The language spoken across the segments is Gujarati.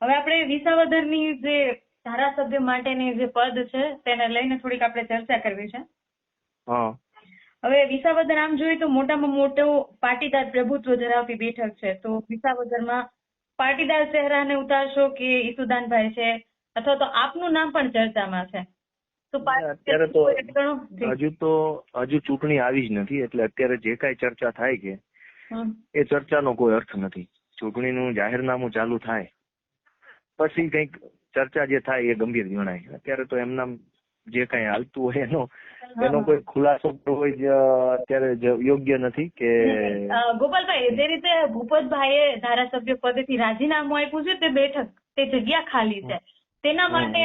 હવે આપણે વિસાવદરની જે ધારાસભ્ય માટેની જે પદ છે તેને લઈને થોડીક આપણે ચર્ચા કરવી છે. હવે વિસાવદર આમ જોઈએ તો મોટામાં મોટો પાટીદાર પ્રભુત્વ ધરાવતી બેઠક છે. તો વિસાવદરમાં પાટીદાર ચહેરાને ઉતારશો કે ઈસુદાનભાઈ છે, અથવા તો આપનું નામ પણ ચર્ચામાં છે. તો અત્યારે તો હજુ ચૂંટણી આવી જ નથી, એટલે અત્યારે જે કઈ ચર્ચા થાય છે એ ચર્ચાનો કોઈ અર્થ નથી. ચૂંટણીનું જાહેરનામું ચાલુ થાય પછી કઈક ચર્ચા જે થાય એ ગંભીર ગણાય. અત્યારે તો એમના જે કઈ હાલતું હોય એનો કોઈ ખુલાસો હોય અત્યારે યોગ્ય નથી. કે ગોપાલભાઈ, જે રીતે ભૂપતભાઈએ ધારાસભ્ય પદેથી રાજીનામું આપ્યું છે, તે બેઠક, તે જગ્યા ખાલી છે, તેના માટે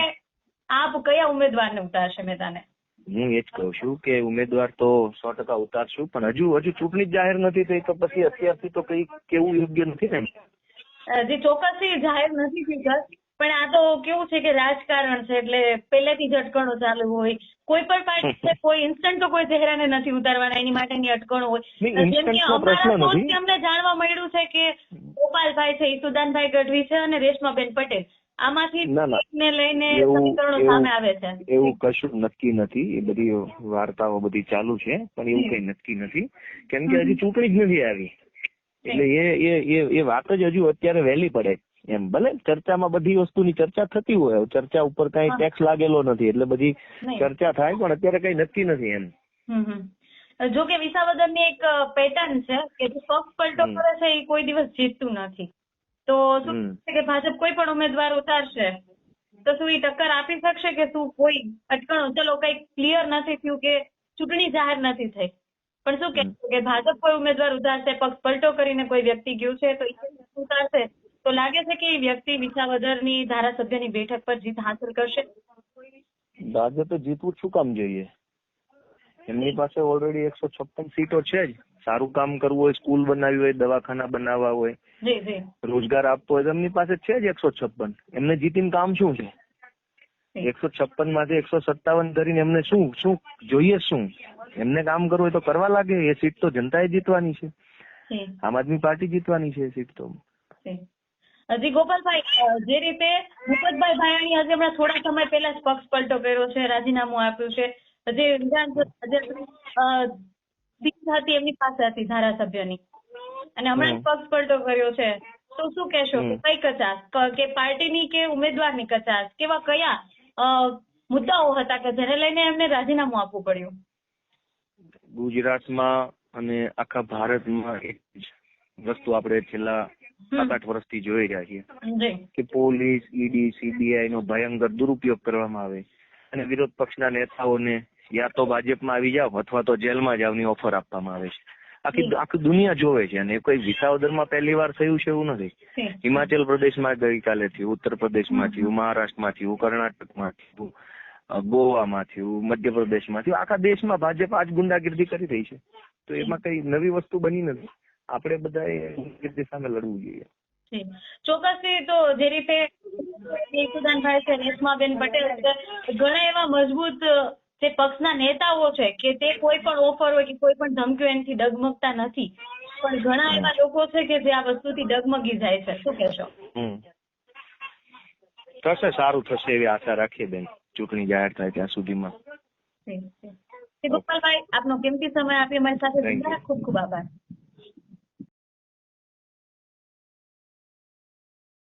આપ કયા ઉમેદવારને ઉતારશે મેદાને? હું એ જ કહું છું કે ઉમેદવાર તો 100% ઉતારશું, પણ હજુ ચૂંટણી જ જાહેર નથી થઈ તો પછી અત્યારથી તો કઈ કેવું યોગ્ય નથી ને. જે ચોક્કસથી જાહેર નથી થઈ, પણ આ તો કેવું છે કે રાજકારણ છે, એટલે પહેલેથી જ અટકણો ચાલુ હોય. કોઈ પણ પાર્ટી કોઈ ઇન્સ્ટન્ટ તો કોઈ ચહેરાને નથી ઉતારવાના, એની માટેની અટકણો હોય. જેમ કે અમને જાણવા મળ્યું છે કે ગોપાલભાઈ છે, ઈસુદાનભાઈ ગઢવી છે અને રેશમાબેન પટેલ, આમાંથી ને લઈને સમીકરણો સામે આવે છે. એવું કશું નક્કી નથી. એ બધી વાર્તાઓ બધી ચાલુ છે, પણ એવું કઈ નક્કી નથી, કેમ કે હજી ચૂંટણી જ નથી આવી. એટલે એ વાત જ હજુ અત્યારે વહેલી પડે એમ. ભલે ચર્ચામાં બધી વસ્તુની ચર્ચા થતી હોય, ચર્ચા ઉપર કઈ ટેક્સ લાગેલો નથી એટલે બધી ચર્ચા થાય, પણ અત્યારે કઈ નક્કી નથી એમ. જો કે વિસાવદરની એક પેટર્ન છે કે જે પક્ષ પલટો કરે છે એ કોઈ દિવસ જીતતું નથી. તો શું કે ભાજપ કોઈ પણ ઉમેદવાર ઉતારશે તો શું એ ટક્કર આપી શકશે કે શું કોઈ અટકણો, ચલો કઈ ક્લિયર નથી થયું કે ચૂંટણી જાહેર નથી થઈ, પણ શું કે ભાજપ કોઈ ઉમેદવાર ઉતારશે, પક્ષ પલટો કરીને કોઈ વ્યક્તિ ગયું છે તો એ ઉતારશે, તો લાગે છે કે એ વ્યક્તિ વિસાવદરની ધારાસભ્યની બેઠક પર જીત હાંસલ કરશે? ભાજપે જીતવું શું કામ જોઈએ? એમની પાસે ઓલરેડી 156 સીટો છે જ. સારું કામ કરવું હોય, સ્કૂલ બનાવી હોય, દવાખાના બનાવવા હોય, રોજગાર આપવો હોય, એમની પાસે છે જ 156. એમને જીતીને કામ શું છે? 156 માંથી 157 કરીને એમને શું જોઈએ? શું એમને કામ કરવું હોય તો કરવા લાગે. એ સીટ તો જનતાએ જીતવાની છે, આમ આદમી પાર્ટી જીતવાની છે સીટ તો. હજી ગોપાલભાઈ, જે રીતે ભૂપતભાઈ ભાયાણી આજે હમણાં થોડા સમય પહેલા જ પક્ષ પલટો કર્યો છે, રાજીનામું આપ્યું છે, જે સીટ હતી એમની પાસે હતી ધારાસભ્યની, અને હમણાં પક્ષ પલટો કર્યો છે, તો શું કહેશો કે કઈ કચાશ, કે પાર્ટીની કે ઉમેદવારની કચાશ, કયા મુદ્દાઓ હતા કે જેને લઈને એમને રાજીનામું આપવું પડ્યું? ગુજરાતમાં અને આખા ભારતમાં એક વસ્તુ આપણે છેલ્લા 7-8 વર્ષથી જોઈ રહ્યા છીએ કે પોલીસ, ઈડી, સીબીઆઈ નો ભયંકર દુરુપયોગ કરવામાં આવે અને વિરોધ પક્ષના નેતાઓને યા તો ભાજપમાં આવી જાવ અથવા તો જેલમાં જાવની ઓફર આપવામાં આવે છે. આખી દુનિયા જોવે છે, અને કોઈ વિસાવદરમાં પહેલી વાર થયું છે એવું નથી. હિમાચલ પ્રદેશમાં ગઈકાલે થયું, ઉત્તર પ્રદેશમાં થયું, મહારાષ્ટ્રમાં થયું, કર્ણાટકમાં થયું, ગોવામાં થયું, મધ્યપ્રદેશમાં થયું. આખા દેશમાં ભાજપ આજ ગુંડાગીર્દી કરી રહી છે, તો એમાં કઈ નવી વસ્તુ બની નથી. આપણે બધાએ ગુંડાગીર્દી સામે લડવું જોઈએ. ચોક્કસથી. તો જે રીતે ઈસુદાનભાઈ છે, રેશમાબેન પટેલ છે, ઘણા એવા મજબૂત જે પક્ષના નેતાઓ છે કે તે કોઈ પણ ઓફર હોય કે કોઈ પણ ધમકીઓ એનાથી ડગમગતા નથી, પણ ઘણા એવા લોકો છે કે જે આ વસ્તુથી ડગમગી જાય છે. શું કહેશો? થશે, સારું થશે એવી આશા રાખીએ બેન, ચૂંટણી જાહેર થાય ત્યાં સુધીમાં. ગોપાલભાઈ, આપનો કિંમતી સમય આપી અમારી સાથે, ખૂબ ખૂબ આભાર.